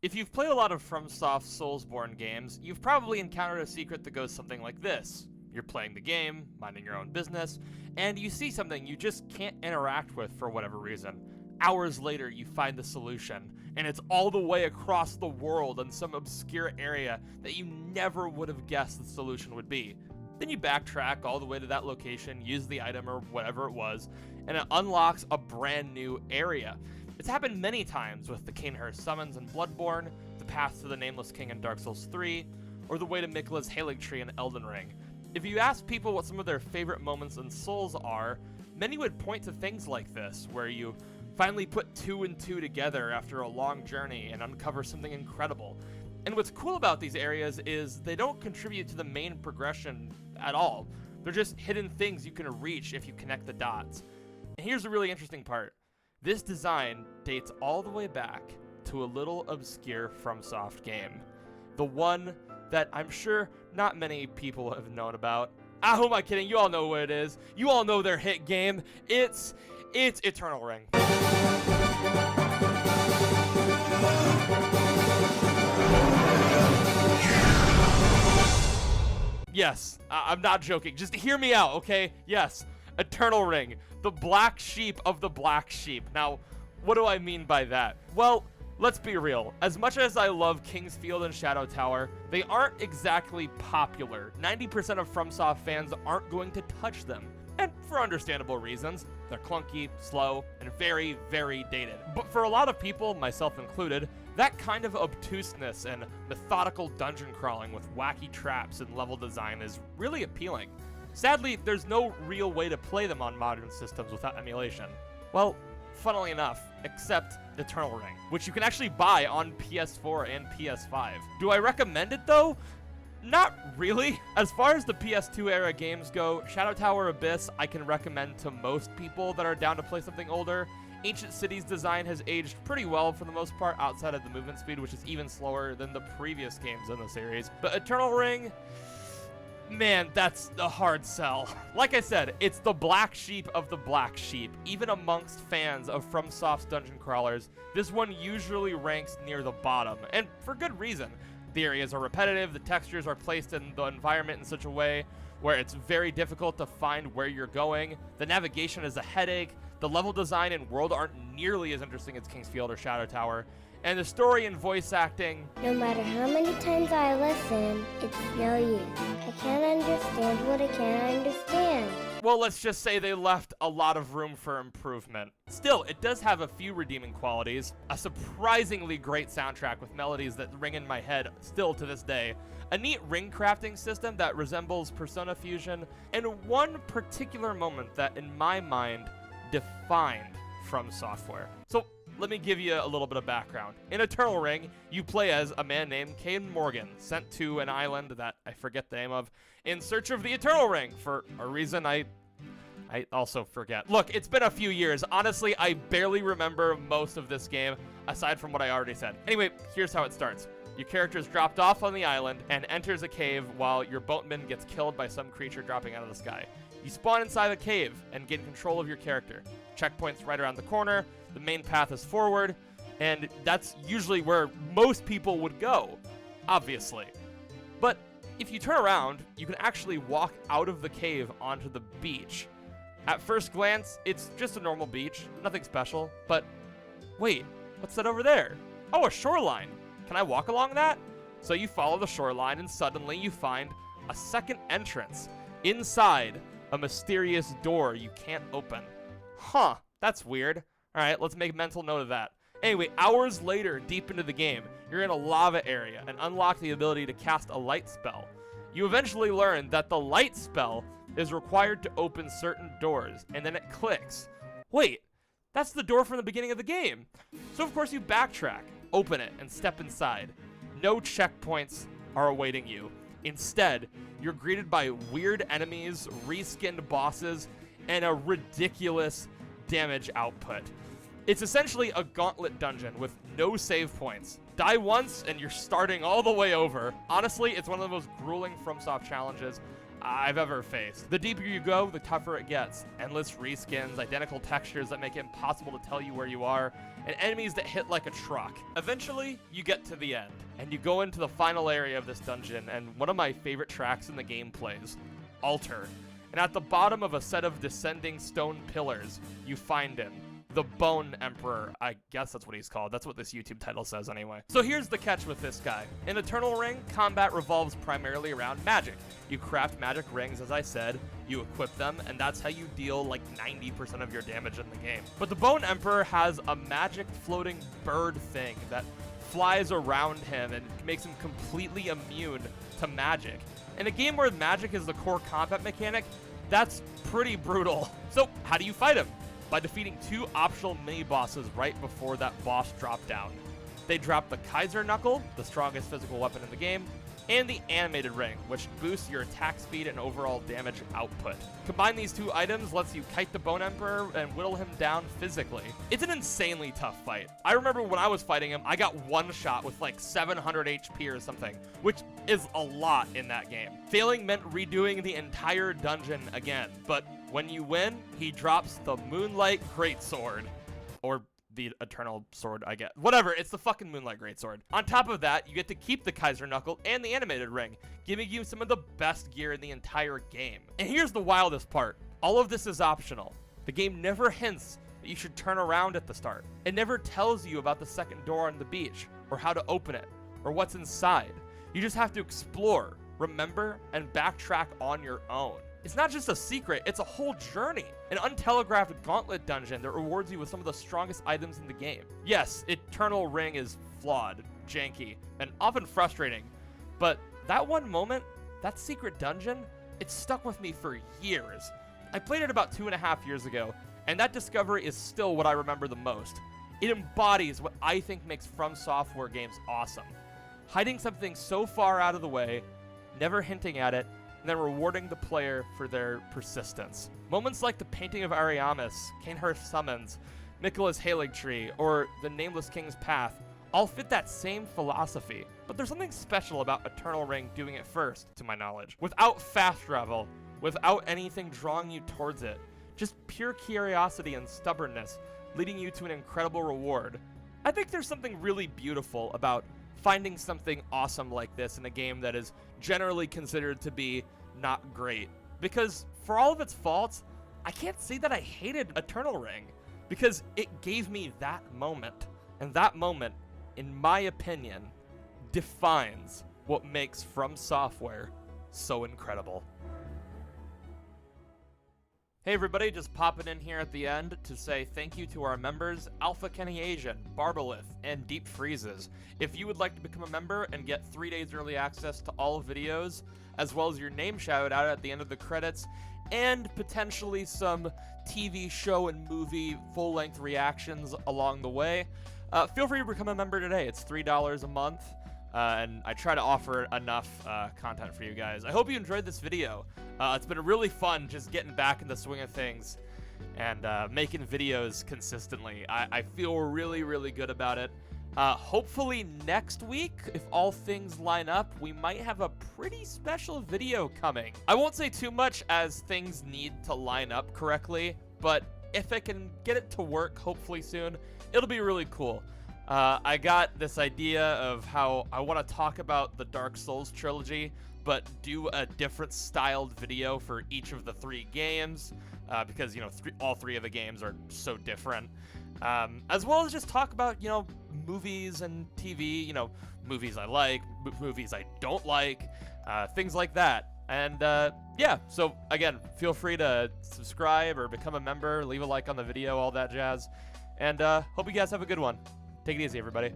If you've played a lot of FromSoft Soulsborne games, you've probably encountered a secret that goes something like this. You're playing the game, minding your own business, and you see something you just can't interact with for whatever reason. Hours later, you find the solution, and it's all the way across the world in some obscure area that you never would have guessed the solution would be. Then you backtrack all the way to that location, use the item or whatever it was, and it unlocks a brand new area. It's happened many times with the Cainhurst summons in Bloodborne, the path to the Nameless King in Dark Souls 3, or the way to Miquella's Halig Tree in Elden Ring. If you ask people what some of their favorite moments in Souls are, many would point to things like this, where you finally put 2 and 2 together after a long journey and uncover something incredible. And what's cool about these areas is they don't contribute to the main progression at all. They're just hidden things you can reach if you connect the dots. And here's the really interesting part. This design dates all the way back to a little obscure FromSoft game. The one that I'm sure not many people have known about. Ah, who am I kidding? You all know what it is. You all know their hit game. It's Eternal Ring. Yes, I'm not joking. Just hear me out, okay? Yes, Eternal Ring, the black sheep of the black sheep. Now, what do I mean by that? Well, let's be real. As much as I love Kingsfield and Shadow Tower, they aren't exactly popular. 90% of FromSoft fans aren't going to touch them. And for understandable reasons. They're clunky, slow, and very, very dated. But for a lot of people, myself included, that kind of obtuseness and methodical dungeon crawling with wacky traps and level design is really appealing. Sadly, there's no real way to play them on modern systems without emulation. Well, funnily enough, except Eternal Ring, which you can actually buy on PS4 and PS5. Do I recommend it though? Not really. As far as the PS2 era games go, Shadow Tower Abyss I can recommend to most people that are down to play something older. Ancient City's design has aged pretty well for the most part outside of the movement speed, which is even slower than the previous games in the series. But Eternal Ring, man, that's a hard sell. Like I said, it's the black sheep of the black sheep. Even amongst fans of FromSoft's dungeon crawlers, this one usually ranks near the bottom, and for good reason. The areas are repetitive, the textures are placed in the environment in such a way where it's very difficult to find where you're going, the navigation is a headache, the level design and world aren't nearly as interesting as Kingsfield or Shadow Tower, and the story and voice acting... No matter how many times I listen, it's no use. I can't understand what I can't understand. Well, let's just say they left a lot of room for improvement. Still, it does have a few redeeming qualities, a surprisingly great soundtrack with melodies that ring in my head still to this day, a neat ring crafting system that resembles Persona Fusion, and one particular moment that, in my mind, defined FromSoftware. So, let me give you a little bit of background. In Eternal Ring, you play as a man named Cain Morgan, sent to an island that I forget the name of, in search of the Eternal Ring, for a reason I also forget. Look, it's been a few years. Honestly, I barely remember most of this game, aside from what I already said. Anyway, here's how it starts. Your character is dropped off on the island and enters a cave while your boatman gets killed by some creature dropping out of the sky. You spawn inside the cave and gain control of your character. Checkpoints right around the corner, the main path is forward, and that's usually where most people would go, obviously. But if you turn around, you can actually walk out of the cave onto the beach. At first glance, it's just a normal beach, nothing special, but wait, what's that over there? Oh, a shoreline. Can I walk along that? So you follow the shoreline and suddenly you find a second entrance. Inside, a mysterious door you can't open. Huh, that's weird. Alright, let's make a mental note of that. Anyway, hours later, deep into the game, you're in a lava area and unlock the ability to cast a light spell. You eventually learn that the light spell is required to open certain doors, and then it clicks. Wait, that's the door from the beginning of the game. So of course you backtrack, open it, and step inside. No checkpoints are awaiting you. Instead, you're greeted by weird enemies, reskinned bosses, and a ridiculous damage output. It's essentially a gauntlet dungeon with no save points. Die once and you're starting all the way over. Honestly, it's one of the most grueling FromSoft challenges I've ever faced. The deeper you go, the tougher it gets. Endless reskins, identical textures that make it impossible to tell you where you are, and enemies that hit like a truck. Eventually, you get to the end, and you go into the final area of this dungeon, and one of my favorite tracks in the game plays, Altar. And at the bottom of a set of descending stone pillars, you find him. The Bone Emperor, I guess that's what he's called. That's what this YouTube title says anyway. So here's the catch with this guy. In Eternal Ring, combat revolves primarily around magic. You craft magic rings, as I said, you equip them, and that's how you deal like 90% of your damage in the game. But the Bone Emperor has a magic floating bird thing that flies around him and makes him completely immune to magic. In a game where magic is the core combat mechanic, that's pretty brutal. So how do you fight him? By defeating 2 optional mini-bosses right before that boss drop down. They drop the Kaiser Knuckle, the strongest physical weapon in the game, and the Animated Ring, which boosts your attack speed and overall damage output. Combine these 2 items lets you kite the Bone Emperor and whittle him down physically. It's an insanely tough fight. I remember when I was fighting him, I got one shot with like 700 HP or something, which is a lot in that game. Failing meant redoing the entire dungeon again, but when you win, he drops the Moonlight Greatsword. Or the Eternal Sword, I guess. Whatever, it's the fucking Moonlight Greatsword. On top of that, you get to keep the Kaiser Knuckle and the Animated Ring, giving you some of the best gear in the entire game. And here's the wildest part. All of this is optional. The game never hints that you should turn around at the start. It never tells you about the second door on the beach, or how to open it, or what's inside. You just have to explore, remember, and backtrack on your own. It's not just a secret, it's a whole journey. An untelegraphed gauntlet dungeon that rewards you with some of the strongest items in the game. Yes, Eternal Ring is flawed, janky, and often frustrating, but that one moment, that secret dungeon, it stuck with me for years. I played it about 2.5 years ago, and that discovery is still what I remember the most. It embodies what I think makes FromSoft games awesome. Hiding something so far out of the way, never hinting at it, and then rewarding the player for their persistence. Moments like the painting of Ariamis, Cainhurst Summons, Miquella's Halig Tree, or the Nameless King's Path all fit that same philosophy. But there's something special about Eternal Ring doing it first, to my knowledge. Without fast travel, without anything drawing you towards it, just pure curiosity and stubbornness leading you to an incredible reward. I think there's something really beautiful about finding something awesome like this in a game that is generally considered to be not great. Because for all of its faults, I can't say that I hated Eternal Ring, because it gave me that moment. And that moment, in my opinion, defines what makes FromSoft so incredible. Hey everybody, just popping in here at the end to say thank you to our members, Alpha Kenny Asian, Barbalith, and Deep Freezes. If you would like to become a member and get 3 days early access to all videos, as well as your name shouted out at the end of the credits, and potentially some TV show and movie full-length reactions along the way, feel free to become a member today. It's $3 a month. And I try to offer enough content for you guys. I hope you enjoyed this video. It's been really fun just getting back in the swing of things and making videos consistently. I feel really, really good about it. Hopefully next week, if all things line up, we might have a pretty special video coming. I won't say too much as things need to line up correctly, but if I can get it to work hopefully soon, it'll be really cool. I got this idea of how I want to talk about the Dark Souls trilogy, but do a different styled video for each of the 3 games, because, you know, all 3 of the games are so different. As well as just talk about, you know, movies and TV, you know, movies I like, movies I don't like, things like that. And, yeah, so, again, feel free to subscribe or become a member, leave a like on the video, all that jazz. And, hope you guys have a good one. Take it easy, everybody.